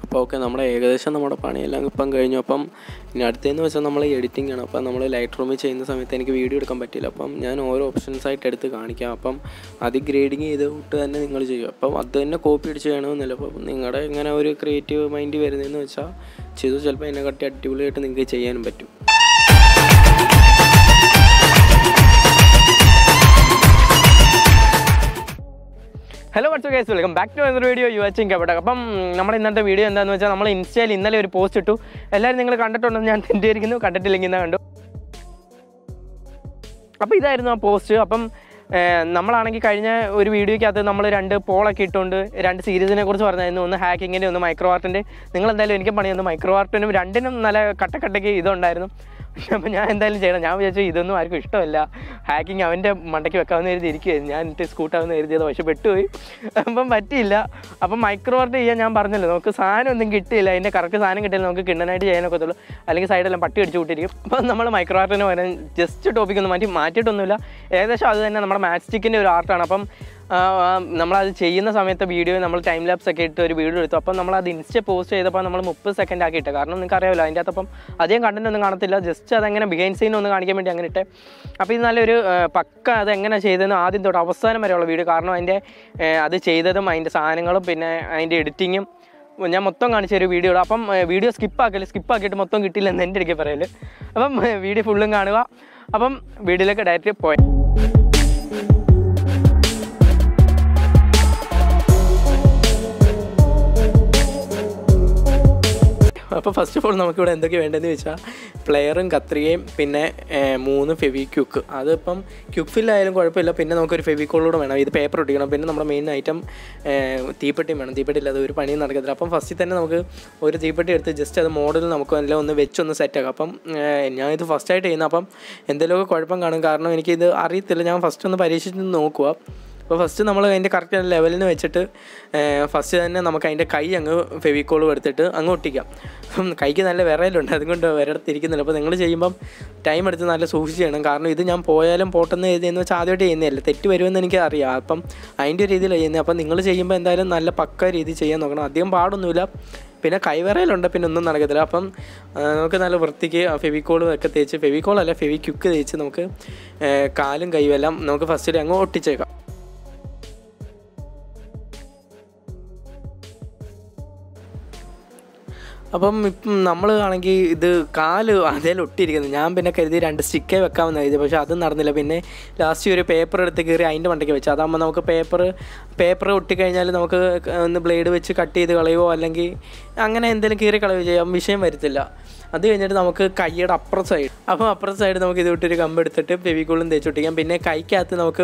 അപ്പോൾ ഓക്കെ, നമ്മുടെ ഏകദേശം നമ്മുടെ പണിയെല്ലാം ഇപ്പം കഴിഞ്ഞു. അപ്പം ഇനി അടുത്തതെന്ന് വെച്ചാൽ നമ്മൾ എഡിറ്റിംഗ് ആണ്. അപ്പം നമ്മൾ ലൈറ്റ് റൂമിൽ ചെയ്യുന്ന സമയത്ത് എനിക്ക് വീഡിയോ എടുക്കാൻ പറ്റില്ല. അപ്പം ഞാൻ ഓരോ ഓപ്ഷൻസായിട്ട് എടുത്ത് കാണിക്കാം. അപ്പം അത് ഗ്രേഡിങ് ചെയ്തിട്ട് തന്നെ നിങ്ങൾ ചെയ്യും. അപ്പം അത് തന്നെ കോപ്പി അടിച്ച് ചെയ്യണമെന്നില്ല. അപ്പം നിങ്ങളുടെ ഇങ്ങനെ ഒരു ക്രിയേറ്റീവ് മൈൻഡ് വരുന്നതെന്ന് വെച്ചാൽ ചെയ്തു, ചിലപ്പോൾ എന്നെ കട്ടി അടിപൊളിയായിട്ട് നിങ്ങൾക്ക് ചെയ്യാനും പറ്റും. Hello what's guys, welcome back to another video. You watching k4tech. അപ്പം നമ്മുടെ ഇന്നത്തെ വീഡിയോ എന്താണെന്ന് വെച്ചാൽ നമ്മൾ ഇൻസ്റ്റയിൽ ഇന്നലെ ഒരു പോസ്റ്റ് ഇട്ടു. എല്ലാവരും നിങ്ങൾ കണ്ടിട്ടുണ്ടെന്ന് ഞാൻ തെറ്റിയിരിക്കുന്നു, കണ്ടിട്ടില്ലെങ്കിൽ എന്നാൽ കണ്ടു. അപ്പോൾ ഇതായിരുന്നു ആ പോസ്റ്റ്. അപ്പം നമ്മളാണെങ്കിൽ കഴിഞ്ഞ ഒരു വീഡിയോയ്ക്കകത്ത് നമ്മൾ 2 പോളൊക്കെ ഇട്ടുകൊണ്ട് 2 സീരീസിനെ കുറിച്ച് പറഞ്ഞായിരുന്നു. ഒന്ന് ഹാക്കിങ്ങിൻ്റെ, ഒന്ന് മൈക്രോ ആർട്ടിൻ്റെ. നിങ്ങളെന്തായാലും എനിക്ക് പണിയൊന്ന് മൈക്രോ ആർട്ടിനും 2നും നല്ല കട്ടക്കട്ടയ്ക്ക് ഇതുണ്ടായിരുന്നു. അപ്പോൾ ഞാൻ എന്തായാലും ചെയ്യണം. ഞാൻ വിചാരിച്ചു ഇതൊന്നും ആർക്കും ഇഷ്ടമല്ല, ഹാക്കിങ് അവൻ്റെ മണ്ടയ്ക്ക് വെക്കാമെന്ന് കരുതി ഇരിക്കുകയായിരുന്നു. ഞാൻ എന്നിട്ട് സ്കൂട്ടാവുന്ന കരുതിയത്, പക്ഷേ പെട്ടുപോയി. അപ്പം പറ്റിയില്ല. അപ്പം മൈക്രോ ആർട്ട് ചെയ്യാൻ ഞാൻ പറഞ്ഞല്ലോ, നമുക്ക് സാധനം ഒന്നും കിട്ടിയില്ല. അതിൻ്റെ കറക്റ്റ് സാധനം കിട്ടിയില്ല, നമുക്ക് കിണ്ണനായിട്ട് ചെയ്യാനൊക്കത്തുള്ളൂ. അല്ലെങ്കിൽ സൈഡെല്ലാം പട്ടി അടിച്ച് കൂട്ടിയിരിക്കും. അപ്പം നമ്മൾ മൈക്രോ ആർട്ടിന് വരാൻ ജസ്റ്റ് ടോപ്പിക്കൊന്നും മാറ്റിയിട്ടൊന്നുമില്ല. ഏകദേശം അത് തന്നെ നമ്മുടെ മാച്ച്സ്റ്റിക്കിൻ്റെ ഒരു ആർട്ടാണ്. അപ്പം നമ്മളത് ചെയ്യുന്ന സമയത്ത് വീഡിയോ നമ്മൾ ടൈം ലാപ്സ് ഒക്കെ ഇട്ട് ഒരു വീഡിയോ എടുത്തു. അപ്പം നമ്മളത് ഇൻസ്റ്റ പോസ്റ്റ് ചെയ്തപ്പോൾ നമ്മൾ 30 സെക്കൻഡ് ആക്കി ഇട്ടേ. കാരണം നിങ്ങൾക്ക് അറിയാമല്ലോ, അതിൻ്റെ അകത്തപ്പം അധികം കണ്ടന്റ് ഒന്നും കാണത്തില്ല. ജസ്റ്റ് അതങ്ങനെ ബിഹൈൻഡ് സീൻ ഒന്ന് കാണിക്കാൻ വേണ്ടി അങ്ങനെ ഇട്ടേ. അപ്പോൾ ഇത് നല്ലൊരു പക്ക അതെങ്ങനെ ചെയ്തതെന്ന് ആദ്യം തൊട്ട് അവസാനം വരെയുള്ള വീഡിയോ. കാരണം അതിൻ്റെ അത് ചെയ്തതും അതിൻ്റെ സാധനങ്ങളും പിന്നെ അതിൻ്റെ എഡിറ്റിങ്ങും ഞാൻ മൊത്തം കാണിച്ചൊരു വീഡിയോ ഇടാം. അപ്പം വീഡിയോ സ്കിപ്പാക്കിയിട്ട് മൊത്തം കിട്ടിയില്ലെന്ന് എൻ്റെ ഇടയ്ക്ക് പറയല്. അപ്പം വീഡിയോ ഫുള്ളും കാണുക. അപ്പം വീഡിയോയിലേക്ക് ഡയറക്റ്റ് പോയി. അപ്പോൾ ഫസ്റ്റ് ഓഫ് ഓൾ നമുക്കിവിടെ എന്തൊക്കെ വേണ്ടതെന്ന് വെച്ചാൽ പ്ലെയറും കത്രികയും പിന്നെ 3 ഫെവിക്വിക്ക്. അതിപ്പം ക്വിക്ക് ഫില്ലായാലും കുഴപ്പമില്ല. പിന്നെ നമുക്കൊരു ഫെവിക്കോളൂടെ വേണം. ഇത് പേപ്പർ ഒട്ടിക്കണം. പിന്നെ നമ്മുടെ മെയിൻ ഐറ്റം തീപ്പെട്ടിയും വേണം. തീപ്പെട്ടി ഇല്ലാതെ ഒരു പണിയും നടക്കത്തില്ല. അപ്പം ഫസ്റ്റിൽ തന്നെ നമുക്ക് ഒരു തീപ്പെട്ടി എടുത്ത് ജസ്റ്റ് അത് മോഡൽ നമുക്ക് എല്ലാം ഒന്ന് വെച്ചൊന്ന് സെറ്റാക്കാം. അപ്പം ഞാനിത് ഫസ്റ്റായിട്ട് ചെയ്യുന്നത്. അപ്പം എന്തെങ്കിലുമൊക്കെ കുഴപ്പം കാണും. കാരണം എനിക്കിത് അറിയത്തില്ല. ഞാൻ ഫസ്റ്റ് ഒന്ന് പരീക്ഷിച്ച് നോക്കുക. അപ്പോൾ ഫസ്റ്റ് നമ്മൾ അതിൻ്റെ കറക്റ്റ് ലെവലിന് വെച്ചിട്ട് ഫസ്റ്റ് തന്നെ നമുക്ക് അതിൻ്റെ കൈ അങ്ങ് ഫെവിക്കോളും എടുത്തിട്ട് അങ്ങ് ഒട്ടിക്കാം. അപ്പം കൈക്ക് നല്ല വിറയലുണ്ട്, അതുകൊണ്ട് വിരടത്തിരിക്കുന്നില്ല. അപ്പോൾ നിങ്ങൾ ചെയ്യുമ്പം ടൈം എടുത്ത് നല്ല സൂക്ഷിച്ച് ചെയ്യണം. കാരണം ഇത് ഞാൻ പോയാലും പോട്ടെന്ന് എഴുതിയെന്ന് വെച്ചാൽ ആദ്യമായിട്ട് ചെയ്യുന്നതല്ല, തെറ്റ് വരുമെന്ന് എനിക്ക് അറിയാം. അപ്പം അതിൻ്റെ രീതിയിലാണ് ചെയ്യുന്നത്. അപ്പം നിങ്ങൾ ചെയ്യുമ്പോൾ എന്തായാലും നല്ല പക്ക രീതി ചെയ്യാൻ നോക്കണം. അധികം പാടൊന്നുമില്ല. പിന്നെ കൈവിറയലുണ്ട്, പിന്നെ ഒന്നും നടക്കത്തില്ല. അപ്പം നമുക്ക് നല്ല വൃത്തിക്ക് ഫെവിക്കോളും ഒക്കെ തേച്ച്, ഫെവിക്കോളല്ല ഫെവിക്വിക്ക് തേച്ച് നമുക്ക് കാലും കൈയും എല്ലാം നമുക്ക് ഫസ്റ്റിൽ അങ്ങ് ഒട്ടിച്ചേക്കാം. അപ്പം ഇപ്പം നമ്മൾ ആണെങ്കിൽ ഇത് കാല് അതേലും ഒട്ടിയിരിക്കുന്നത്. ഞാൻ പിന്നെ കരുതി 2 സ്റ്റിക്കേ വെക്കാമെന്ന് കരുതി, പക്ഷേ അതും നടന്നില്ല. പിന്നെ ലാസ്റ്റ് ഒരു പേപ്പർ എടുത്ത് കയറി അതിൻ്റെ മണ്ടയ്ക്ക് വെച്ചു. അതാകുമ്പോൾ നമുക്ക് പേപ്പർ ഒട്ടിക്കഴിഞ്ഞാൽ നമുക്ക് ഒന്ന് ബ്ലേഡ് വെച്ച് കട്ട് ചെയ്ത് കളയുമോ അല്ലെങ്കിൽ അങ്ങനെ എന്തെങ്കിലും കീറി കളയുകയോ ചെയ്യാം, വിഷയം വരത്തില്ല. അത് കഴിഞ്ഞിട്ട് നമുക്ക് കൈയുടെ അപ്പുറത്തെ സൈഡ് നമുക്ക് ഇത് വിട്ടൊരു കമ്പെടുത്തിട്ട് ഫെവിക്കോളും തേച്ചൊട്ടിക്കാം. പിന്നെ കൈക്കകത്ത് നമുക്ക്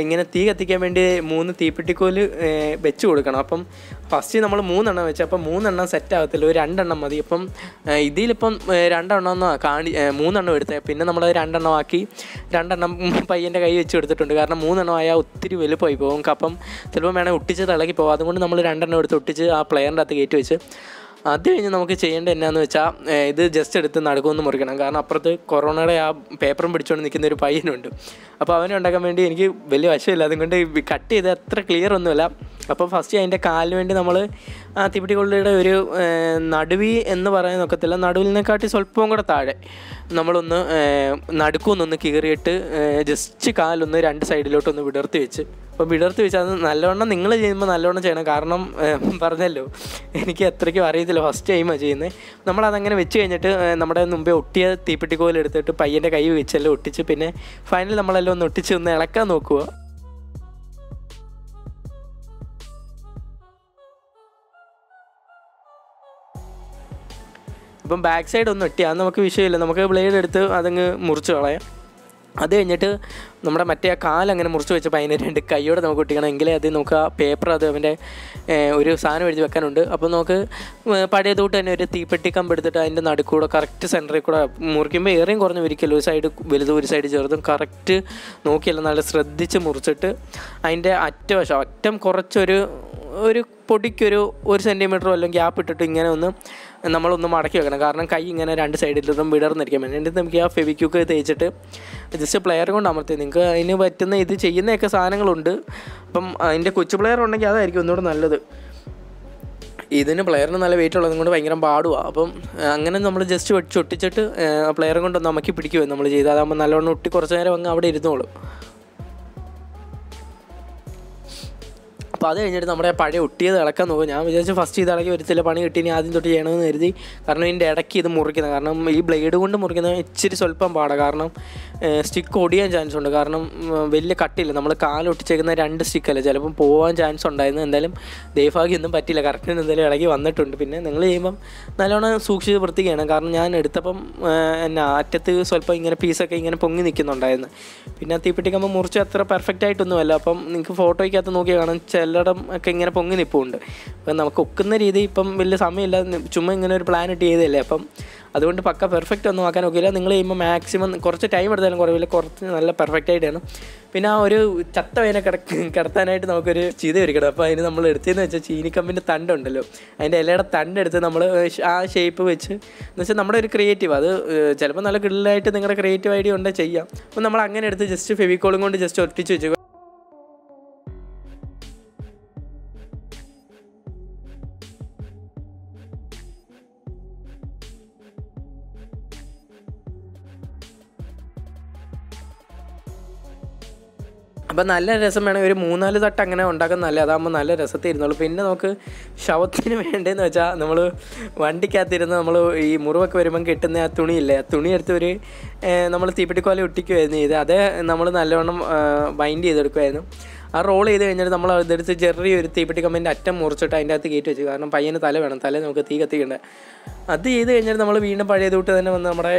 ഇങ്ങനെ തീ കത്തിക്കാൻ വേണ്ടി 3 തീപ്പെട്ടിക്കോല് വെച്ച് കൊടുക്കണം. അപ്പം ഫസ്റ്റ് നമ്മൾ 3 എണ്ണം വെച്ച്, അപ്പം 3 എണ്ണം സെറ്റ് ആകത്തില്ല, ഒരു 2 എണ്ണം മതി. അപ്പം ഇതിലിപ്പം 2 എണ്ണം 3 എണ്ണം എടുത്തത്. പിന്നെ നമ്മൾ 2 എണ്ണം ആക്കി 2 എണ്ണം പയ്യൻ്റെ കൈ വെച്ച് എടുത്തിട്ടുണ്ട്. കാരണം 3 എണ്ണം ആയാൽ ഒത്തിരി വലുപ്പമായി പോകും. അപ്പം ചിലപ്പോൾ വേണമെങ്കിൽ ഒട്ടിച്ച് തിളക്കി പോകും. അതുകൊണ്ട് നമ്മൾ 2 എണ്ണം എടുത്ത് ഒട്ടിച്ച് ആ പ്ലെയറിൻ്റെ അകത്ത് കയറ്റി വെച്ച് അത് കഴിഞ്ഞ് നമുക്ക് ചെയ്യേണ്ടത് എന്നാന്ന് വെച്ചാൽ ഇത് ജസ്റ്റ് എടുത്ത് നടുക്കൊന്ന് മുറിക്കണം. കാരണം അപ്പുറത്ത് കൊറോണയുടെ ആ പേപ്പറും പിടിച്ചുകൊണ്ട് നിൽക്കുന്ന ഒരു പയ്യനുണ്ട്. അപ്പോൾ അവനെ ഉണ്ടാക്കാൻ വേണ്ടി എനിക്ക് വലിയ വശമില്ല, അതുകൊണ്ട് കട്ട് ചെയ്ത് അത്ര ക്ലിയർ ഒന്നുമില്ല. അപ്പോൾ ഫസ്റ്റ് അതിൻ്റെ കാലിന് വേണ്ടി നമ്മൾ തീപ്പെട്ടിക്കൊള്ളിയുടെ ഒരു നടുവി എന്ന് പറയാൻ നോക്കത്തില്ല, നടുവിനെക്കാട്ടി സ്വല്പവും കൂടെ താഴെ നമ്മളൊന്ന് നടുക്കൊന്നൊന്ന് കീറിയിട്ട് ജസ്റ്റ് കാലൊന്ന് 2 സൈഡിലോട്ടൊന്ന് വിടർത്തി വെച്ച്. അപ്പോൾ വിടർത്തി വെച്ച് അത് നല്ലവണ്ണം നിങ്ങൾ ചെയ്യുമ്പോൾ നല്ലവണ്ണം ചെയ്യണം. കാരണം പറഞ്ഞല്ലോ, എനിക്ക് അത്രയ്ക്കും അറിയത്തില്ല, ഫസ്റ്റ് ടൈമാണ് ചെയ്യുന്നത്. നമ്മളതങ്ങനെ വെച്ച് കഴിഞ്ഞിട്ട് നമ്മുടെ മുമ്പേ ഒട്ടിയ തീപ്പെട്ടിക്കോലെടുത്തിട്ട് പയ്യൻ്റെ കൈ വെച്ചെല്ലാം ഒട്ടിച്ച് പിന്നെ ഫൈനൽ നമ്മളെല്ലാം ഒന്ന് ഒട്ടിച്ച് ഒന്ന് ഇളക്കാൻ നോക്കുക. അപ്പം ബാക്ക് സൈഡ് ഒന്ന് ഒട്ടി, അത് നമുക്ക് വിഷയമില്ല, നമുക്ക് ബ്ലേഡ് എടുത്ത് അതങ്ങ് മുറിച്ച് കളയാം. അത് കഴിഞ്ഞിട്ട് നമ്മുടെ മറ്റേ ആ കാലങ്ങനെ മുറിച്ച് വെച്ചപ്പോൾ അതിന് 2 കൈയോടെ നമുക്ക് ഒട്ടിക്കണം. എങ്കിലേ അത് നമുക്ക് ആ പേപ്പർ അത് അവൻ്റെ ഒരു സാധനം എഴുതി വെക്കാനുണ്ട്. അപ്പോൾ നമുക്ക് പഴയ തൊട്ട് തന്നെ ഒരു തീപ്പെട്ടി കമ്പ് എടുത്തിട്ട് അതിൻ്റെ നടുക്കൂടെ കറക്റ്റ് സെൻറ്ററിൽ കൂടെ മുറിക്കുമ്പോൾ ഏറെയും കുറഞ്ഞ് ഒരിക്കലും ഒരു സൈഡ് വലുതും ഒരു സൈഡ് ചെറുതും കറക്റ്റ് നോക്കിയല്ല നല്ല ശ്രദ്ധിച്ച് മുറിച്ചിട്ട് അതിൻ്റെ അറ്റം കുറച്ചൊരു പൊടിക്കൊരു 1 സെൻറ്റിമീറ്ററോ അല്ലെങ്കിൽ ഗ്യാപ്പ് ഇട്ടിട്ട് ഇങ്ങനെ ഒന്ന് നമ്മളൊന്ന് മടക്കി വെക്കണം. കാരണം കൈ ഇങ്ങനെ 2 സൈഡിലും വിടർന്നിരിക്കാൻ വേണ്ടി. എന്നിട്ട് നമുക്ക് ആ ഫെവിക്വിക്ക് തേച്ചിട്ട് ജസ്റ്റ് പ്ലെയർ കൊണ്ട് അമർത്തി, നിങ്ങൾക്ക് അതിന് പറ്റുന്ന ഇത് ചെയ്യുന്നതൊക്കെ സാധനങ്ങളുണ്ട്. അപ്പം അതിൻ്റെ കൊച്ചു പ്ലെയർ ഉണ്ടെങ്കിൽ അതായിരിക്കും ഒന്നുകൂടെ നല്ലത്. ഇതിന് പ്ലെയറിന് നല്ല വെയിറ്റ് ഉള്ളത് കൊണ്ട് ഭയങ്കര പാടുവാണ്. അപ്പം അങ്ങനെ നമ്മൾ ജസ്റ്റ് ഒട്ടിച്ചിട്ട് പ്ലെയറെ കൊണ്ടൊന്ന് അമക്കി പിടിക്കുമോ നമ്മൾ ചെയ്ത്. അതാകുമ്പോൾ നല്ലോണം ഒട്ടി കുറച്ച് നേരം അങ്ങ് അവിടെ ഇരുന്നോളും. അപ്പോൾ അത് കഴിഞ്ഞിട്ട് നമ്മുടെ പഴയ ഒട്ടിയത് ഇളക്കാൻ നോക്കും. ഞാൻ വിചാരിച്ചു ഫസ്റ്റ് ഇത് ഇളക്കി വരത്തില്ല, പണി കിട്ടി ഇനി ആദ്യം തൊട്ട് ചെയ്യണമെന്ന് കരുതി. കാരണം ഇതിൻ്റെ ഇടയ്ക്ക് ഇത് മുറിക്കുന്നത്, കാരണം ഈ ബ്ലേഡ് കൊണ്ട് മുറിക്കുന്നത് ഇച്ചിരി സ്വല്പം പാടാണ്. കാരണം സ്റ്റിക്ക് ഒടിയാൻ ചാൻസ് ഉണ്ട്. കാരണം വലിയ കട്ടില്ല, നമ്മൾ കാലൊട്ടിച്ചേക്കുന്ന 2 സ്റ്റിക്കല്ല, ചിലപ്പം പോകാൻ ചാൻസ് ഉണ്ടായിരുന്നു. എന്തായാലും ദൈവഭാഗ്യമൊന്നും പറ്റില്ല, കറക്റ്റിന് എന്തായാലും ഇളകി വന്നിട്ടുണ്ട്. പിന്നെ നിങ്ങൾ ചെയ്യുമ്പം നല്ലോണം സൂക്ഷിച്ച് വൃത്തിയാണ്. കാരണം ഞാൻ എടുത്തപ്പം എന്നാ അറ്റത്ത് സ്വല്പം ഇങ്ങനെ പീസൊക്കെ ഇങ്ങനെ പൊങ്ങി നിൽക്കുന്നുണ്ടായിരുന്നു. പിന്നെ തീപ്പെട്ടിക്കമ്പം മുറിച്ച് അത്ര പെർഫെക്റ്റ് ആയിട്ടൊന്നുമല്ല. അപ്പം നിങ്ങൾക്ക് ഫോട്ടോയ്ക്കകത്ത് നോക്കി കാണാം ചിലയിടം ഒക്കെ ഇങ്ങനെ പൊങ്ങി നിൽപ്പുണ്ട്. അപ്പം നമുക്ക് ഒക്കുന്ന രീതി ഇപ്പം വലിയ സമയമില്ല, ചുമ്മാ ഇങ്ങനെ ഒരു പ്ലാൻ ഇട്ട് ചെയ്തല്ലേ. അപ്പം അതുകൊണ്ട് പക്ക പെർഫെക്റ്റ് ഒന്നും ആക്കാൻ നോക്കില്ല. നിങ്ങൾ ചെയ്യുമ്പോൾ മാക്സിമം കുറച്ച് ടൈം എടുത്താലും കുറവില്ല, കുറച്ച് നല്ല പെർഫെക്റ്റ് ആയിട്ടാണ്. പിന്നെ ആ ഒരു ചത്ത വേനെ കിടത്താനായിട്ട് നമുക്കൊരു ചീത ഒരുക്കണം. അപ്പോൾ അതിന് നമ്മൾ എടുത്തതെന്ന് വെച്ചാൽ ചീനിക്കമ്പിൻ്റെ തണ്ടുണ്ടല്ലോ, അതിൻ്റെ ഇലയുടെ തണ്ടെടുത്ത് നമ്മൾ ആ ഷേപ്പ് വെച്ച് എന്ന് വെച്ചാൽ നമ്മുടെ ഒരു ക്രിയേറ്റീവ്, അത് ചിലപ്പോൾ നല്ല കിടലായിട്ട് നിങ്ങളുടെ ക്രിയേറ്റീവ് ഐഡിയ ഉണ്ടെങ്കിൽ ചെയ്യാം. അപ്പോൾ നമ്മൾ അങ്ങനെ എടുത്ത് ജസ്റ്റ് ഫെവിക്കോളും കൊണ്ട് ജസ്റ്റ് ഒട്ടിച്ച് വെച്ചു. അപ്പം നല്ല രസം വേണമെങ്കിൽ ഒരു 3-4 തട്ട് അങ്ങനെ ഉണ്ടാക്കാൻ നല്ല, അതാകുമ്പോൾ നല്ല രസത്തിൽ ഇരുന്നുള്ളൂ. പിന്നെ നമുക്ക് ശവത്തിന് വേണ്ടതെന്ന് വെച്ചാൽ നമ്മൾ വണ്ടിക്കകത്തിരുന്ന് നമ്മൾ ഈ മുറിവൊക്കെ വരുമ്പം കിട്ടുന്ന ആ തുണിയില്ലേ, ആ തുണി എടുത്ത് ഒരു നമ്മൾ തീപ്പെട്ടിക്കോല ഒട്ടിക്കുമായിരുന്നു ചെയ്ത്. അതേ നമ്മൾ നല്ലവണ്ണം ബൈൻഡ് ചെയ്തെടുക്കുമായിരുന്നു. ആ റോൾ ചെയ്ത് കഴിഞ്ഞിട്ട് നമ്മൾ അതെടുത്ത് ചെറിയൊരു തീപ്പെട്ടിക്കമ്പിൻ്റെ അറ്റം മുറിച്ചിട്ട് അതിൻ്റെ അകത്ത് കയറ്റി വെച്ചു. കാരണം പയ്യന് തല വേണം, തല നമുക്ക് തീ കത്തിക്കണ്ടേ. അത് ചെയ്ത് കഴിഞ്ഞിട്ട് നമ്മൾ വീണ്ടും പഴയ തൊട്ട് തന്നെ വന്ന് നമ്മുടെ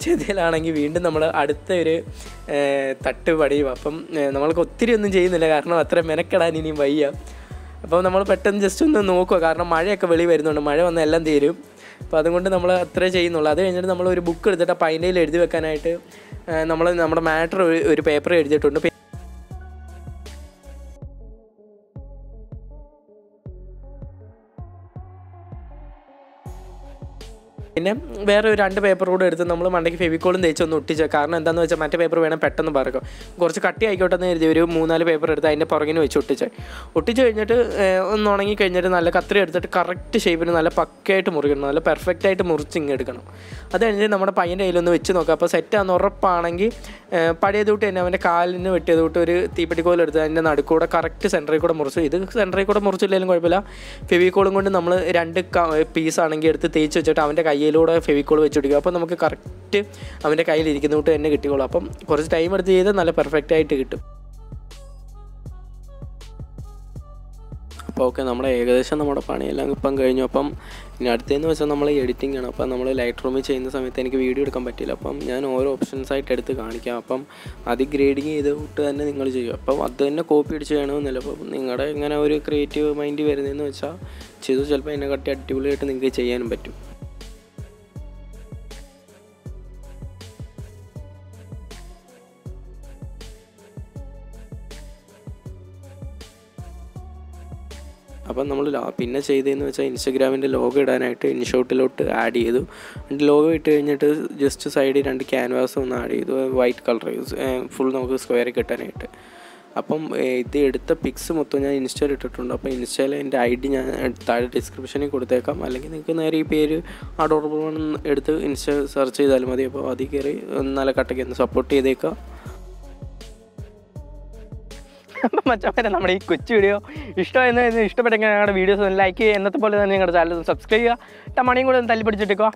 ചെതിയിലാണെങ്കിൽ വീണ്ടും നമ്മൾ അടുത്ത ഒരു തട്ട് പടിയും. അപ്പം നമ്മൾക്ക് ഒത്തിരി ഒന്നും ചെയ്യുന്നില്ല, കാരണം അത്ര മെനക്കെടാൻ ഇനിയും വയ്യ. അപ്പോൾ നമ്മൾ പെട്ടെന്ന് ജസ്റ്റ് ഒന്ന് നോക്കുക, കാരണം മഴയൊക്കെ വെളി വരുന്നുണ്ട്, മഴ വന്ന് എല്ലാം തീരും. അപ്പോൾ അതുകൊണ്ട് നമ്മൾ അത്രേ ചെയ്യുന്നുള്ളൂ. അത് കഴിഞ്ഞിട്ട് നമ്മൾ ഒരു ബുക്ക് എടുത്തിട്ട് അപ്പോൾ അതിൻ്റെ എഴുതി വെക്കാനായിട്ട് നമ്മുടെ മാറ്റർ ഒരു പേപ്പർ എഴുതിയിട്ടുണ്ട്. പിന്നെ വേറെ ഒരു 2 പേപ്പർ കൂടെ എടുത്ത് നമ്മൾ മണ്ടയ്ക്ക് ഫെവിക്കോളും തേച്ചൊന്ന് ഒട്ടിച്ച്. കാരണം എന്താണെന്ന് വെച്ചാൽ മറ്റേ പേപ്പർ വേണം പെട്ടെന്ന് പറക്കും, കുറച്ച് കട്ടി ആയിക്കോട്ടെ എന്ന് കരുതി ഒരു 3-4 പേപ്പർ എടുത്ത് അതിൻ്റെ പുറകിന് വെച്ച് ഒട്ടിച്ച് കഴിഞ്ഞിട്ട് ഒന്ന് ഉണങ്ങി കഴിഞ്ഞിട്ട് നല്ല കത്രി എടുത്തിട്ട് കറക്റ്റ് ഷേപ്പിന് നല്ല പക്കയായിട്ട് മുറിക്കണം, നല്ല പെർഫെക്റ്റായിട്ട് മുറിച്ചിങ്ങ് എടുക്കണം. അത് കഴിഞ്ഞിട്ട് നമ്മുടെ പയ്യൻ്റെ കയ്യിലൊന്ന് വെച്ച് നോക്കാം. അപ്പോൾ സെറ്റാന്ന് ഉറപ്പാണെങ്കിൽ പഴയത് തൊട്ട് തന്നെ അവൻ്റെ കാലിന് വെട്ടിയത് തൊട്ട് ഒരു തീപ്പെട്ടിക്കോലെടുത്ത് അതിൻ്റെ നടുക്കൂടെ കറക്റ്റ് സെൻറ്ററിൽ കൂടെ മുറിച്ചു. ഇത് സെൻറ്ററിൽ കൂടെ മുറിച്ചില്ലെങ്കിലും കുഴപ്പമില്ല, ഫെവിക്കോളും കൊണ്ട് നമ്മൾ 2 പീസാണെങ്കിൽ എടുത്ത് തേച്ച് വെച്ചിട്ട് അവൻ്റെ കയ്യിലൂടെ ഫെവിക്കോൾ വെച്ചൊടിക്കുക. അപ്പോൾ നമുക്ക് കറക്റ്റ് അവൻ്റെ കയ്യിലിരിക്കുന്ന തൊട്ട് തന്നെ കിട്ടിക്കോളും. അപ്പം കുറച്ച് ടൈം എടുത്ത് ചെയ്ത് നല്ല പെർഫെക്റ്റ് ആയിട്ട് കിട്ടും. അപ്പോൾ ഓക്കെ, നമ്മുടെ ഏകദേശം നമ്മുടെ പണിയെല്ലാം ഇപ്പം കഴിഞ്ഞു. അപ്പം ഇനി അടുത്തതെന്ന് വെച്ചാൽ നമ്മൾ എഡിറ്റിംഗ് ആണ്. അപ്പം നമ്മൾ ലൈറ്റ് റൂമിൽ ചെയ്യുന്ന സമയത്ത് എനിക്ക് വീഡിയോ എടുക്കാൻ പറ്റില്ല. അപ്പം ഞാൻ ഓരോ ഓപ്ഷൻസായിട്ട് എടുത്ത് കാണിക്കാം. അപ്പം അത് ഗ്രേഡിങ് ചെയ്തിട്ട് തന്നെ നിങ്ങൾ ചെയ്യും. അപ്പം അത് തന്നെ കോപ്പി അടിച്ച് ചെയ്യണമെന്നില്ല. അപ്പം നിങ്ങളുടെ ഇങ്ങനെ ഒരു ക്രിയേറ്റീവ് മൈൻഡ് വരുന്നതെന്ന് വെച്ചാൽ ചെയ്തു, ചിലപ്പോൾ എന്നെ കട്ടി അടിപൊളിയായിട്ട് നിങ്ങൾക്ക് ചെയ്യാനും പറ്റും. അപ്പം നമ്മൾ പിന്നെ ചെയ്തതെന്ന് വെച്ചാൽ ഇൻസ്റ്റഗ്രാമിൻ്റെ ലോഗോ ഇടാനായിട്ട് ഇൻഷോട്ടിലോട്ട് ആഡ് ചെയ്തു. ലോഗോ ഇട്ട് കഴിഞ്ഞിട്ട് ജസ്റ്റ് സൈഡിൽ 2 ക്യാൻവാസും ഒന്ന് ആഡ് ചെയ്തു, വൈറ്റ് കളർ ഫുൾ നമുക്ക് സ്ക്വയർ കിട്ടാനായിട്ട്. അപ്പം ഇത് എടുത്ത പിക്സ് മൊത്തം ഞാൻ ഇൻസ്റ്റയിൽ ഇട്ടിട്ടുണ്ട്. അപ്പോൾ ഇൻസ്റ്റയിൽ എൻ്റെ ID ഞാൻ താഴെ ഡിസ്ക്രിപ്ഷനിൽ കൊടുത്തേക്കാം, അല്ലെങ്കിൽ നിങ്ങൾക്ക് നേരെ ഈ പേര് അഡോറബിൾ എടുത്ത് ഇൻസ്റ്റ സെർച്ച് ചെയ്താലും മതി. അപ്പോൾ അതിൽ കയറി നല്ല കട്ടയ്ക്ക് ഒന്ന് സപ്പോർട്ട് ചെയ്തേക്കാം. അപ്പം മച്ചാൻ നമ്മുടെ ഈ കൊച്ചു വീഡിയോ ഇഷ്ടപ്പെട്ടെങ്കിൽ ഞങ്ങളുടെ വീഡിയോസ് ഒന്ന് ലൈക്ക് ചെയ്യുക, എന്നത്തെ പോലെ തന്നെ നിങ്ങളുടെ ചാനൽ ഒന്ന് സബ്സ്ക്രൈബ് ചെയ്യുക, മണിയും കൂടെ ഒന്ന് തല്ലിപ്പിടിച്ചിട്ടിക്കുക.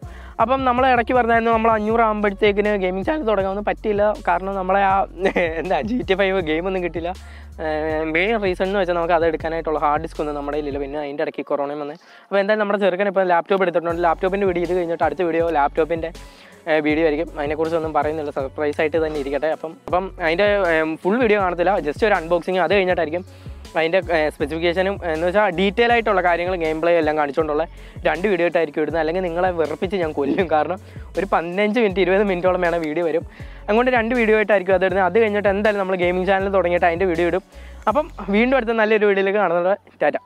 അപ്പം നമ്മൾ ഇടയ്ക്ക് പറഞ്ഞായിരുന്നു നമ്മൾ 500 ആകുമ്പോഴത്തേക്കിന് ഗെയിമിംഗ് ചാനൽ തുടങ്ങാമെന്ന് പറ്റിയില്ല. കാരണം നമ്മളെ ആ GTA 5 ഗെയിമൊന്നും കിട്ടില്ല. മെയിൻ റീസൺ എന്ന് വെച്ചാൽ നമുക്ക് അത് എടുക്കാനായിട്ടുള്ള ഹാർഡ് ഡിസ്ക് ഒന്നും നമ്മുടെ കയ്യിലില്ല. പിന്നെ അതിൻ്റെ ഇടയ്ക്ക് കൊറോണയും വന്നത്. അപ്പോൾ എന്തായാലും നമ്മുടെ ചെറുക്കൻ ഇപ്പോൾ ലാപ്ടോപ്പ് എടുത്തിട്ടുണ്ട്. ലാപ്ടോപ്പിൻ്റെ വീഡിയോ ഇത് കഴിഞ്ഞിട്ട് അടുത്ത വീഡിയോ ലാപ്ടോപ്പിൻ്റെ വീഡിയോ ആയിരിക്കും. അതിനെക്കുറിച്ചൊന്നും പറയുന്നില്ല, സർപ്രൈസ് ആയിട്ട് തന്നെ ഇരിക്കട്ടെ. അപ്പം അതിൻ്റെ ഫുൾ വീഡിയോ കാണത്തില്ല, ജസ്റ്റ് ഒരു അൺബോക്സിങ്. അത് കഴിഞ്ഞിട്ടായിരിക്കും അതിൻ്റെ സ്പെസിഫിക്കേഷനും എന്ന് വെച്ചാൽ ഡീറ്റെയിൽ ആയിട്ടുള്ള കാര്യങ്ങൾ ഗെയിം പ്ലേ എല്ലാം കാണിച്ചുകൊണ്ടുള്ള 2 വീഡിയോ ആയിട്ടായിരിക്കും ഇടുന്നത്. അല്ലെങ്കിൽ നിങ്ങളെ വെറുപ്പിച്ച് ഞാൻ കൊല്ലും. കാരണം ഒരു 15 മിനിറ്റ് 20 മിനിറ്റോളം വേണം വീഡിയോ വരും. അതുകൊണ്ട് 2 വീഡിയോ ആയിട്ടായിരിക്കും അത് ഇടുന്നത്. അത് കഴിഞ്ഞിട്ട് എന്തായാലും നമ്മൾ ഗെയിമിംഗ് ചാനൽ തുടങ്ങിയിട്ട് അതിൻ്റെ വീഡിയോ ഇടും. അപ്പം വീണ്ടും അടുത്ത നല്ലൊരു വീഡിയോയിലേക്ക് കാണുന്നത്. ടാറ്റ.